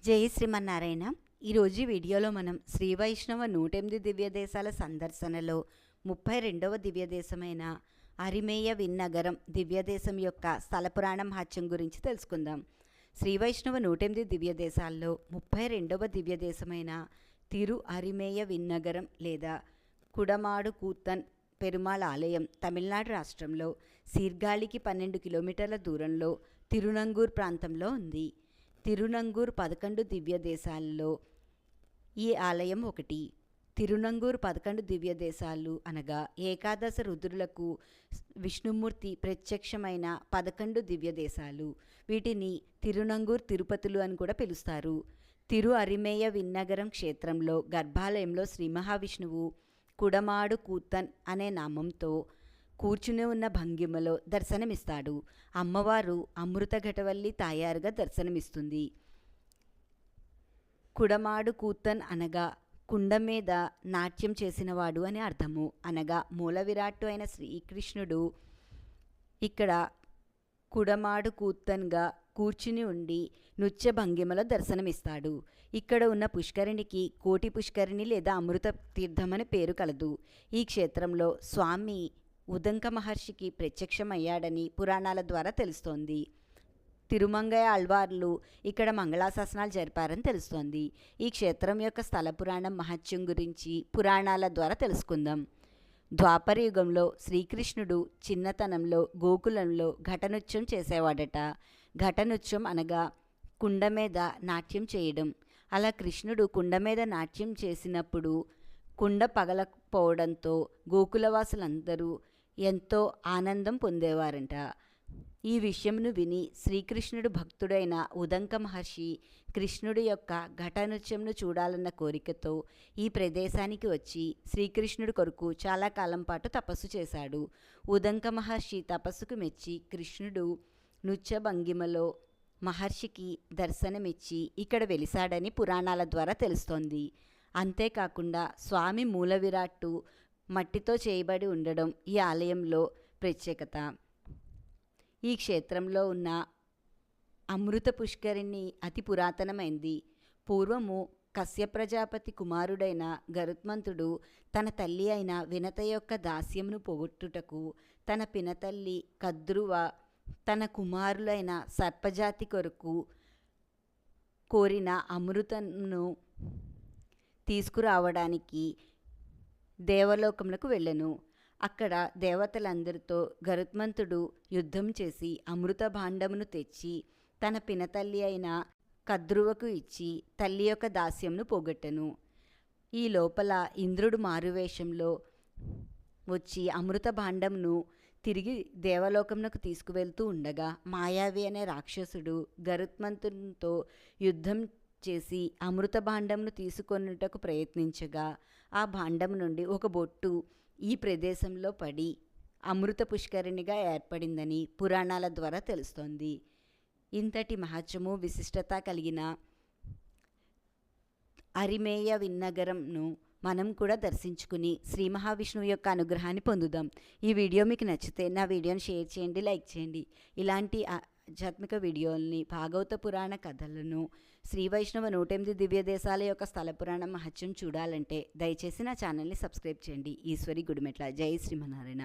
జై శ్రీమన్నారాయణ. ఈరోజు వీడియోలో మనం శ్రీ వైష్ణవ 108 దివ్యదేశాల సందర్శనలో 32వ దివ్యదేశమైన అరిమేయ విన్నగరం దివ్యదేశం యొక్క స్థలపురాణ మహత్యం గురించి తెలుసుకుందాం. శ్రీ వైష్ణవ 108 దివ్యదేశాల్లో 32వ దివ్యదేశమైన తిరు అరిమేయ విన్నగరం లేదా కుడమాడు కూత్తన్ పెరుమాళ్ ఆలయం తమిళనాడు రాష్ట్రంలో సీర్గాళికి 12 కిలోమీటర్ల దూరంలో తిరునంగూర్ ప్రాంతంలో ఉంది. తిరునంగూర్ 11 దివ్యదేశాల్లో ఈ ఆలయం ఒకటి. తిరునంగూర్ 11 దివ్యదేశాలు అనగా ఏకాదశ రుద్రులకు విష్ణుమూర్తి ప్రత్యక్షమైన 11 దివ్యదేశాలు. వీటిని తిరునంగూర్ తిరుపతులు అని కూడా పిలుస్తారు. తిరు అరిమేయ విన్నగరం క్షేత్రంలో గర్భాలయంలో శ్రీ మహావిష్ణువు కుడమాడు కూత్తన్ అనే నామంతో కూర్చుని ఉన్న భంగిమలో దర్శనమిస్తాడు. అమ్మవారు అమృత ఘటవల్లి తాయారుగా దర్శనమిస్తుంది. కుడమాడు కూత్తన్ అనగా కుండ మీద నాట్యం చేసినవాడు అని అర్థము. అనగా మూల విరాట్టు అయిన శ్రీకృష్ణుడు ఇక్కడ కుడమాడు కూత్తన్గా కూర్చుని ఉండి నృత్య భంగిమలో దర్శనమిస్తాడు. ఇక్కడ ఉన్న పుష్కరిణికి కోటి పుష్కరిణి లేదా అమృత తీర్థం అని పేరు కలదు. ఈ క్షేత్రంలో స్వామి ఉదంక మహర్షికి ప్రత్యక్షమయ్యాడని పురాణాల ద్వారా తెలుస్తోంది. తిరుమంగయ్య ఆళ్వార్లు ఇక్కడ మంగళాశాసనాలు జరిపారని తెలుస్తోంది. ఈ క్షేత్రం యొక్క స్థల పురాణం మహత్యం గురించి పురాణాల ద్వారా తెలుసుకుందాం. ద్వాపర యుగంలో శ్రీకృష్ణుడు చిన్నతనంలో గోకులంలో ఘటనృత్యం చేసేవాడట. ఘటనృత్యం అనగా కుండ మీద నాట్యం చేయడం. అలా కృష్ణుడు కుండ మీద నాట్యం చేసినప్పుడు కుండ పగలకపోవడంతో గోకులవాసులందరూ ఎంతో ఆనందం పొందేవారంట. ఈ విషయంను విని శ్రీకృష్ణుడు భక్తుడైన ఉదంక మహర్షి కృష్ణుడి యొక్క ఘటనృత్యంను చూడాలన్న కోరికతో ఈ ప్రదేశానికి వచ్చి శ్రీకృష్ణుడి కొరకు చాలా కాలం పాటు తపస్సు చేశాడు. ఉదంక మహర్షి తపస్సుకు మెచ్చి కృష్ణుడు నృత్య భంగిమలో మహర్షికి దర్శనమిచ్చి ఇక్కడ వెలిశాడని పురాణాల ద్వారా తెలుస్తోంది. అంతేకాకుండా స్వామి మూల విరాట్టు మట్టితో చేయబడి ఉండడం ఈ ఆలయంలో ప్రత్యేకత. ఈ క్షేత్రంలో ఉన్న అమృత పుష్కరిణి అతి పురాతనమైంది. పూర్వము కశ్య ప్రజాపతి కుమారుడైన గరుత్మంతుడు తన తల్లి అయిన వినత యొక్క దాస్యమును పోగొట్టుటకు తన పినతల్లి కద్రువ తన కుమారులైన సర్పజాతి కొరకు కోరిన అమృతను తీసుకురావడానికి దేవలోకములకు వెళ్ళెను. అక్కడ దేవతలందరితో గరుత్మంతుడు యుద్ధం చేసి అమృత భాండమును తెచ్చి తన పినతల్లి అయిన కద్రువకు ఇచ్చి తల్లి యొక్క దాస్యంను పోగొట్టెను. ఈ లోపల ఇంద్రుడు మారువేషంలో వచ్చి అమృత భాండమును తిరిగి దేవలోకమునకు తీసుకువెళ్తూ ఉండగా మాయావి అనే రాక్షసుడు గరుత్మంతునితో యుద్ధం చేసి అమృత భాండంను తీసుకొనుటకు ప్రయత్నించగా ఆ భాండం నుండి ఒక బొట్టు ఈ ప్రదేశంలో పడి అమృత పుష్కరిణిగా ఏర్పడిందని పురాణాల ద్వారా తెలుస్తోంది. ఇంతటి మహత్యము విశిష్టత కలిగిన అరిమేయ విన్నగరంను మనం కూడా దర్శించుకుని శ్రీ మహావిష్ణువు యొక్క అనుగ్రహాన్ని పొందుదాం. ఈ వీడియో మీకు నచ్చితే నా వీడియోని షేర్ చేయండి, లైక్ చేయండి. ఇలాంటి ఆధ్యాత్మిక వీడియోల్ని, భాగవత పురాణ కథలను, శ్రీ వైష్ణవ 108 దివ్యదేశాల యొక్క స్థల పురాణ మహత్యం చూడాలంటే దయచేసి నా ఛానల్ని సబ్స్క్రైబ్ చేయండి. ఈశ్వరి గుడిమెట్ల. జై శ్రీమన్నారాయణ.